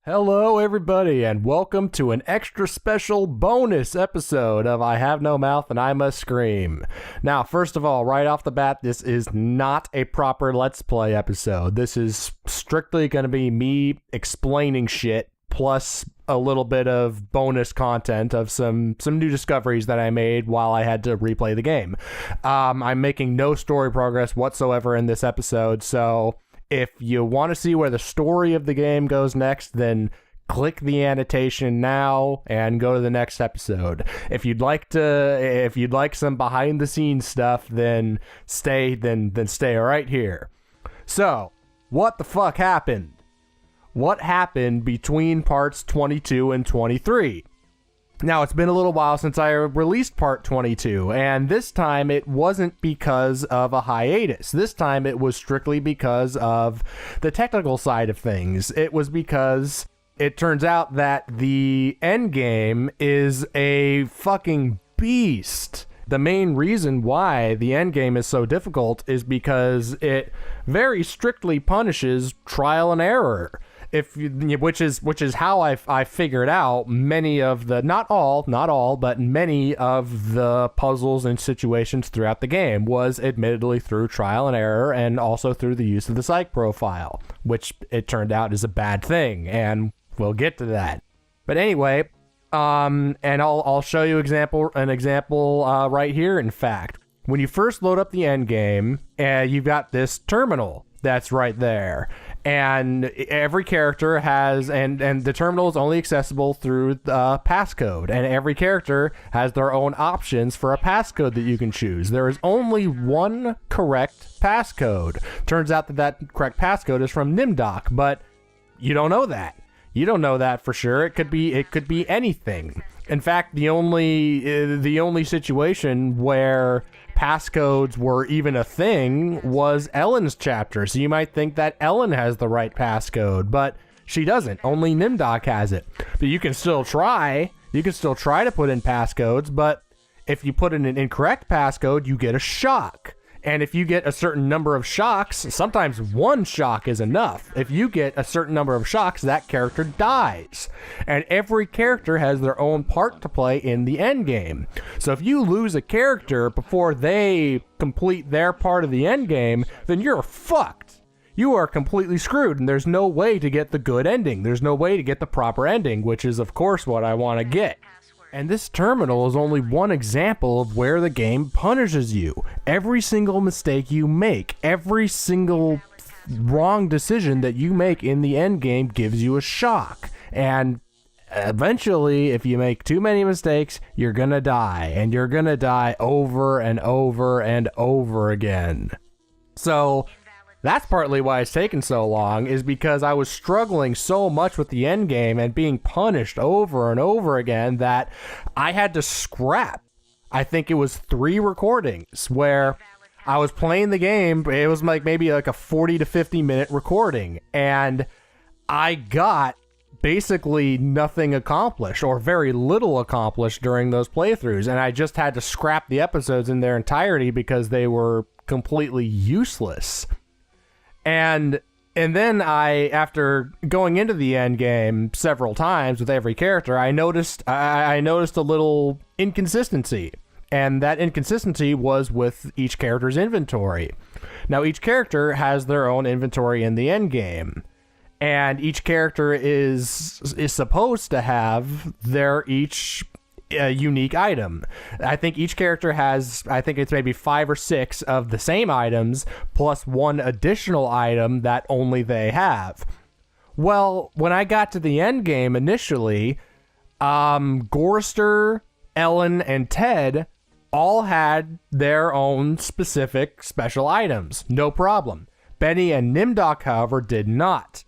Hello, everybody, and welcome to an extra special bonus episode of I Have No Mouth and I Must Scream. Now, first of all, right off the bat, this is not a proper Let's Play episode. This is strictly going to be me explaining shit, plus a little bit of bonus content of some new discoveries that I made while I had to replay the game. I'm making no story progress whatsoever in this episode, so if you want to see where the story of the game goes next, then click the annotation now and go to the next episode. If you'd like some behind the scenes stuff, then stay right here. So, what the fuck happened? What happened between parts 22 and 23? Now, it's been a little while since I released part 22, and this time it wasn't because of a hiatus. This time it was strictly because of the technical side of things. It was because it turns out that the endgame is a fucking beast. The main reason why the endgame is so difficult is because it very strictly punishes trial and error. Which is how I figured out many of the, not all, but many of the puzzles and situations throughout the game was admittedly through trial and error and also through the use of the psych profile, which it turned out is a bad thing, and we'll get to that. But anyway, and I'll show you an example right here. In fact, when you first load up the end game, you've got this terminal that's right there. And every character has, and the terminal is only accessible through the passcode, and every character has their own options for a passcode that you can choose. There is only one correct passcode. Turns out that correct passcode is from Nimdok, but you don't know that. You don't know that for sure. It could be anything. In fact, the only situation where passcodes were even a thing was Ellen's chapter. So you might think that Ellen has the right passcode, but she doesn't. Only Nimdok has it. But you can still try. You can still try to put in passcodes, but if you put in an incorrect passcode, you get a shock. And if you get a certain number of shocks, sometimes one shock is enough. If you get a certain number of shocks, that character dies. And every character has their own part to play in the end game. So if you lose a character before they complete their part of the end game, then you're fucked. You are completely screwed, and there's no way to get the good ending. There's no way to get the proper ending, which is, of course, what I want to get. And this terminal is only one example of where the game punishes you. Every single mistake you make, every single wrong decision that you make in the end game gives you a shock. And eventually, if you make too many mistakes, you're gonna die. And you're gonna die over and over and over again. So that's partly why it's taken so long, is because I was struggling so much with the end game and being punished over and over again that I had to scrap. I think it was 3 recordings where I was playing the game. It was maybe a 40 to 50 minute recording, and I got basically nothing accomplished, or very little accomplished during those playthroughs, and I just had to scrap the episodes in their entirety because they were completely useless. And then after going into the end game several times with every character, I noticed a little inconsistency. And that inconsistency was with each character's inventory. Now, each character has their own inventory in the end game. And each character is supposed to have their each unique item. I think each character has, it's maybe 5 or 6 of the same items plus one additional item that only they have. Well, when I got to the end game initially, Gorster, Ellen, and Ted all had their own specific special items. No problem. Benny and Nimdok, however, did not.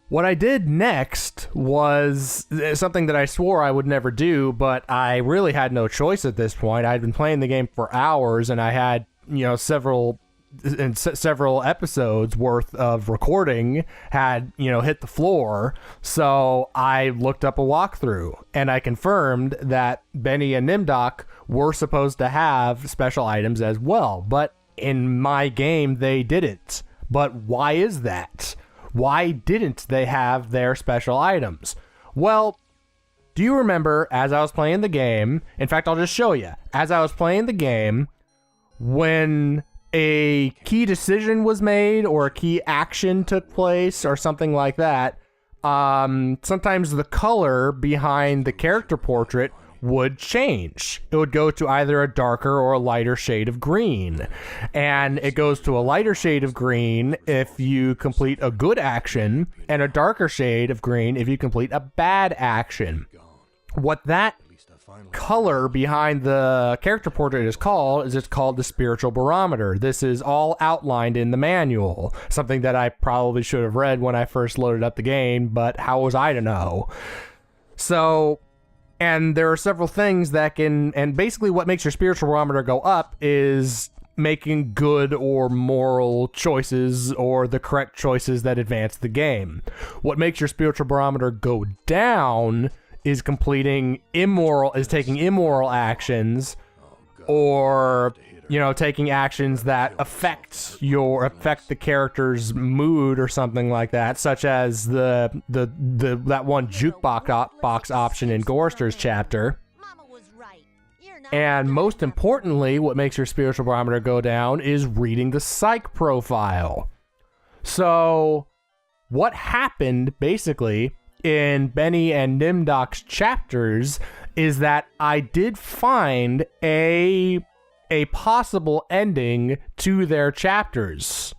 What I did next was something that I swore I would never do, but I really had no choice at this point. I'd been playing the game for hours, and I had, several episodes worth of recording had, hit the floor. So I looked up a walkthrough, and I confirmed that Benny and Nimdok were supposed to have special items as well, but in my game they didn't. But why is that? Why didn't they have their special items? Well, do you remember as I was playing the game, in fact, I'll just show you, as I was playing the game, when a key decision was made or a key action took place or something like that, sometimes the color behind the character portrait would change. It would go to either a darker or a lighter shade of green. And it goes to a lighter shade of green if you complete a good action, and a darker shade of green if you complete a bad action. What that color behind the character portrait is called it's called the spiritual barometer. This is all outlined in the manual, something that I probably should have read when I first loaded up the game, but how was I to know? So, and there are several things that can, and basically what makes your spiritual barometer go up is making good or moral choices or the correct choices that advance the game. What makes your spiritual barometer go down is taking immoral actions, or taking actions that affect the character's mood or something like that, such as that one jukebox option in Gorster's chapter. And most importantly, what makes your spiritual barometer go down is reading the psych profile. So what happened basically in Benny and Nimdok's chapters is that I did find a possible ending to their chapters,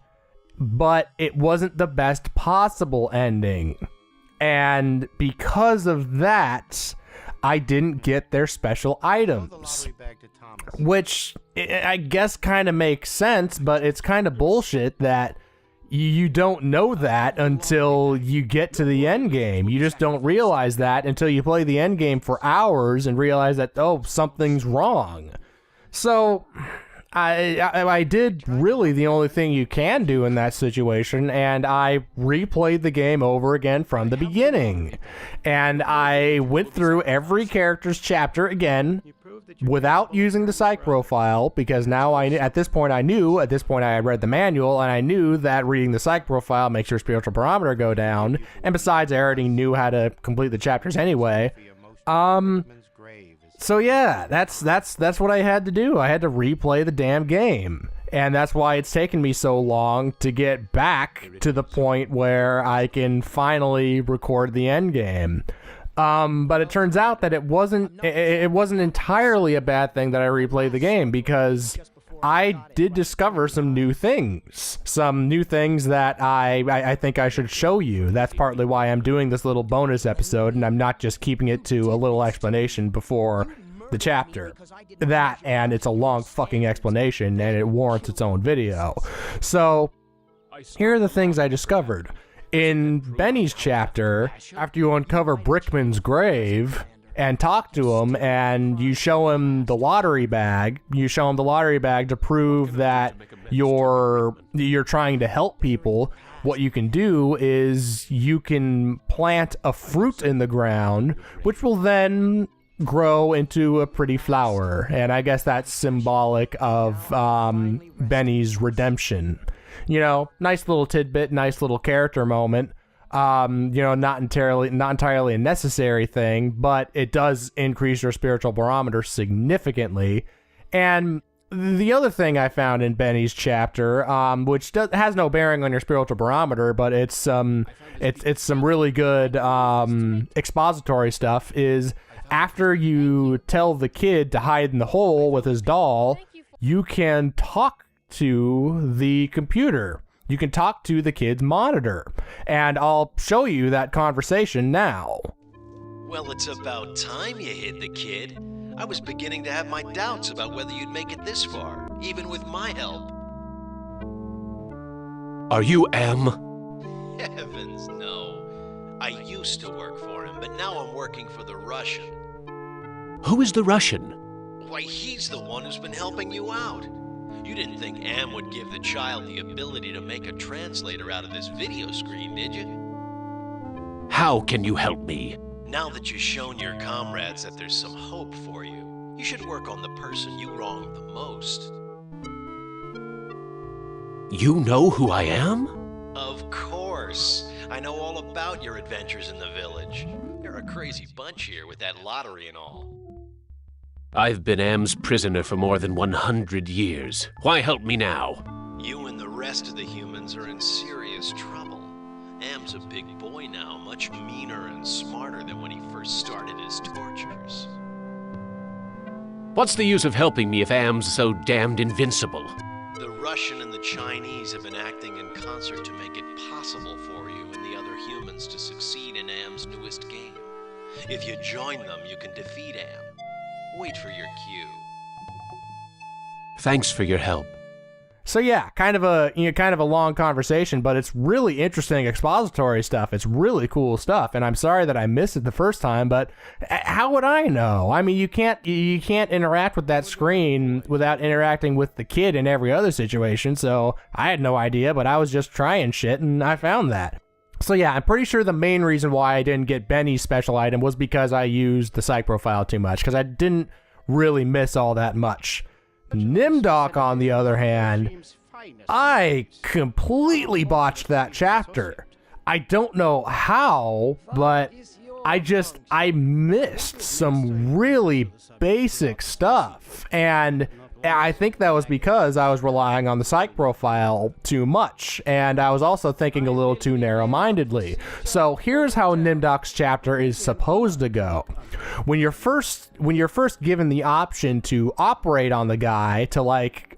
but it wasn't the best possible ending. And because of that, I didn't get their special items, which I guess kind of makes sense, but it's kind of bullshit that you don't know that until you get to the end game. You just don't realize that until you play the end game for hours and realize that, oh, something's wrong. So I did really the only thing you can do in that situation, and I replayed the game over again from the beginning. And I went through every character's chapter again without using the psych profile, because now at this point I had read the manual, and I knew that reading the psych profile makes your spiritual barometer go down. And besides, I already knew how to complete the chapters anyway. So yeah, that's what I had to do. I had to replay the damn game. And that's why it's taken me so long to get back to the point where I can finally record the end game. But it turns out that it wasn't entirely a bad thing that I replayed the game, because I did discover some new things that I think I should show you. That's partly why I'm doing this little bonus episode, and I'm not just keeping it to a little explanation before the chapter. That, and it's a long fucking explanation, and it warrants its own video. So, here are the things I discovered. In Benny's chapter, after you uncover Brickman's grave and talk to him, and you show him the lottery bag to prove that you're trying to help people, what you can do is you can plant a fruit in the ground, which will then grow into a pretty flower. And I guess that's symbolic of Benny's redemption. Nice little tidbit, nice little character moment. Not entirely a necessary thing, but it does increase your spiritual barometer significantly. And the other thing I found in Benny's chapter, which has no bearing on your spiritual barometer, but it's some really good expository stuff, is after you tell the kid to hide in the hole with his doll, you can talk to the computer. You can talk to the kid's monitor, and I'll show you that conversation now. Well, it's about time you hid the kid. I was beginning to have my doubts about whether you'd make it this far, even with my help. Are you M? Heavens, no. I used to work for him, but now I'm working for the Russian. Who is the Russian? Why, he's the one who's been helping you out. You didn't think Am would give the child the ability to make a translator out of this video screen, did you? How can you help me? Now that you've shown your comrades that there's some hope for you, you should work on the person you wronged the most. You know who I am? Of course. I know all about your adventures in the village. You're a crazy bunch here with that lottery and all. I've been Am's prisoner for more than 100 years. Why help me now? You and the rest of the humans are in serious trouble. Am's a big boy now, much meaner and smarter than when he first started his tortures. What's the use of helping me if Am's so damned invincible? The Russian and the Chinese have been acting in concert to make it possible for you and the other humans to succeed in Am's newest game. If you join them, you can defeat Am. Wait for your cue. Thanks for your help. So yeah, kind of a long conversation, but it's really interesting expository stuff. It's really cool stuff, and I'm sorry that I missed it the first time, but how would I know? I mean, you can't interact with that screen without interacting with the kid in every other situation, so I had no idea, but I was just trying shit, and I found that. So yeah, I'm pretty sure the main reason why I didn't get Benny's special item was because I used the psych profile too much, because I didn't really miss all that much. Nimdok, on the other hand, I completely botched that chapter. I don't know how, but I missed some really basic stuff, and I think that was because I was relying on the psych profile too much, and I was also thinking a little too narrow-mindedly. So here's how Nimdok's chapter is supposed to go. When you're first given the option to operate on the guy to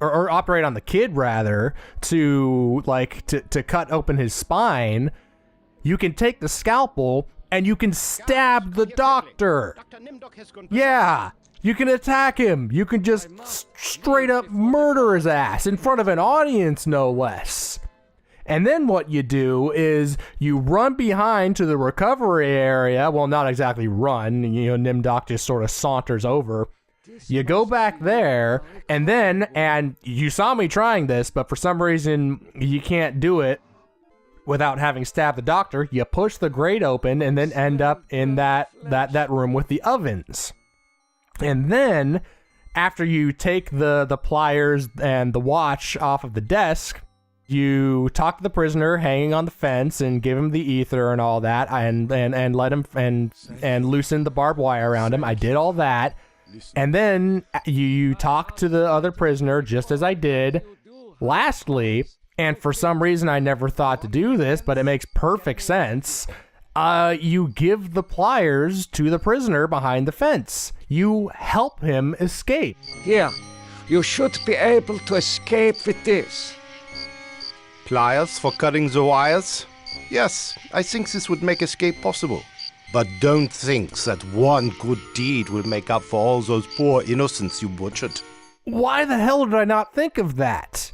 or operate on the kid rather, to cut open his spine, you can take the scalpel and you can stab the doctor. Yeah. You can attack him. You can just straight up murder his ass in front of an audience, no less. And then what you do is you run behind to the recovery area. Well, not exactly run. Nimdok just sort of saunters over. You go back there, and you saw me trying this, but for some reason you can't do it without having stabbed the doctor. You push the grate open and then end up in that room with the ovens. And then, after you take the pliers and the watch off of the desk, you talk to the prisoner hanging on the fence and give him the ether and all that, and let him and loosen the barbed wire around him. I did all that, and then you talk to the other prisoner just as I did. Lastly, and for some reason I never thought to do this, but it makes perfect sense. You give the pliers to the prisoner behind the fence. You help him escape. Here, you should be able to escape with this. Pliers for cutting the wires? Yes, I think this would make escape possible. But don't think that one good deed will make up for all those poor innocents you butchered. Why the hell did I not think of that?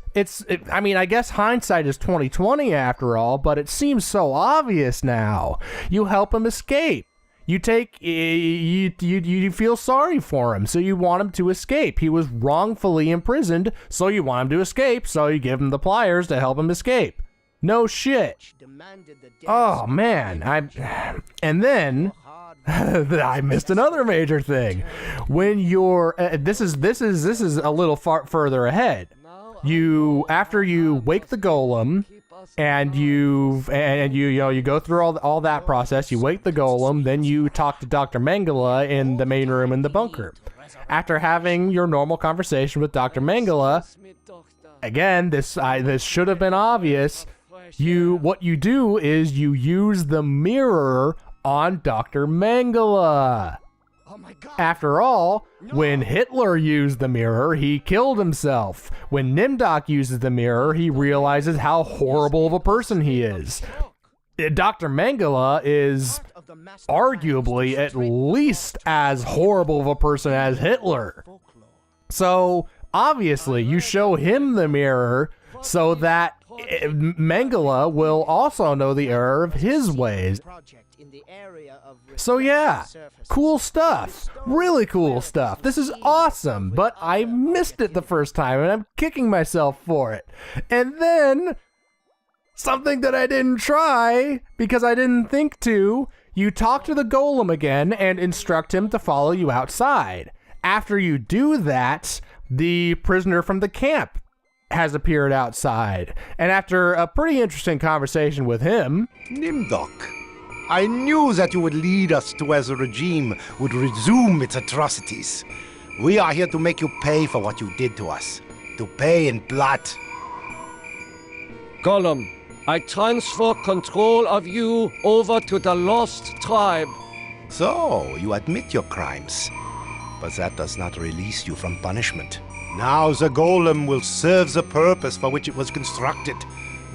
I mean, I guess hindsight is 20/20 after all, but it seems so obvious now. You help him escape. You feel sorry for him, so you want him to escape. He was wrongfully imprisoned, so you want him to escape, so you give him the pliers to help him escape. No shit. Oh man, and then I missed another major thing. When you're this is a little far further ahead. After you wake the golem, and you go through all that process. You wake the golem, then you talk to Dr. Mengele in the main room in the bunker. After having your normal conversation with Dr. Mengele, again, this should have been obvious. What you do is you use the mirror on Dr. Mengele. After all, when Hitler used the mirror, he killed himself. When Nimdok uses the mirror, he realizes how horrible of a person he is. Dr. Mengele is arguably at least as horrible of a person as Hitler. So, obviously, you show him the mirror so that Mengele will also know the error of his ways. So yeah, cool stuff. Really cool stuff. This is awesome, but I missed it the first time, and I'm kicking myself for it. And then, something that I didn't try, because I didn't think to, you talk to the golem again and instruct him to follow you outside. After you do that, the prisoner from the camp has appeared outside. And after a pretty interesting conversation with him, Nimdok, I knew that you would lead us to where the regime would resume its atrocities. We are here to make you pay for what you did to us. To pay in blood. Gollum, I transfer control of you over to the Lost Tribe. So, you admit your crimes. But that does not release you from punishment. Now the golem will serve the purpose for which it was constructed.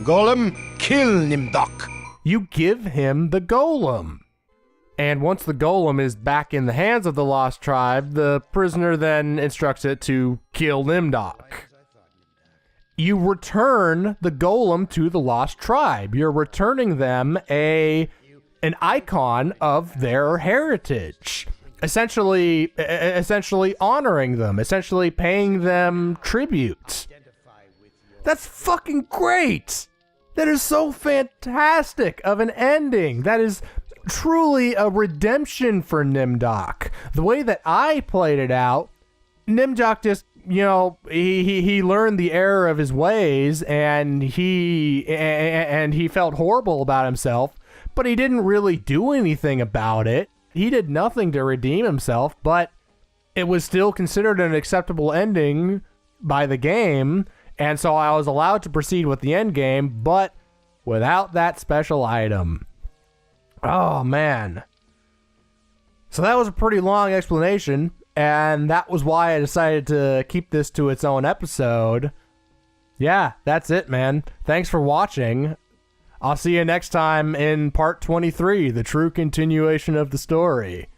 Golem, kill Nimdok. you give him the golem. And once the golem is back in the hands of the Lost Tribe, the prisoner then instructs it to kill Nimdok. You return the golem to the Lost Tribe. You're returning them an icon of their heritage. Essentially honoring them, essentially paying them tribute. That's fucking great! That is so fantastic of an ending. That is truly a redemption for Nimdok. The way that I played it out, Nimdok just, he learned the error of his ways, and he felt horrible about himself, but he didn't really do anything about it. He did nothing to redeem himself, but it was still considered an acceptable ending by the game, and so I was allowed to proceed with the end game, but without that special item. Oh, man. So that was a pretty long explanation, and that was why I decided to keep this to its own episode. Yeah, that's it, man. Thanks for watching. I'll see you next time in part 23, the true continuation of the story.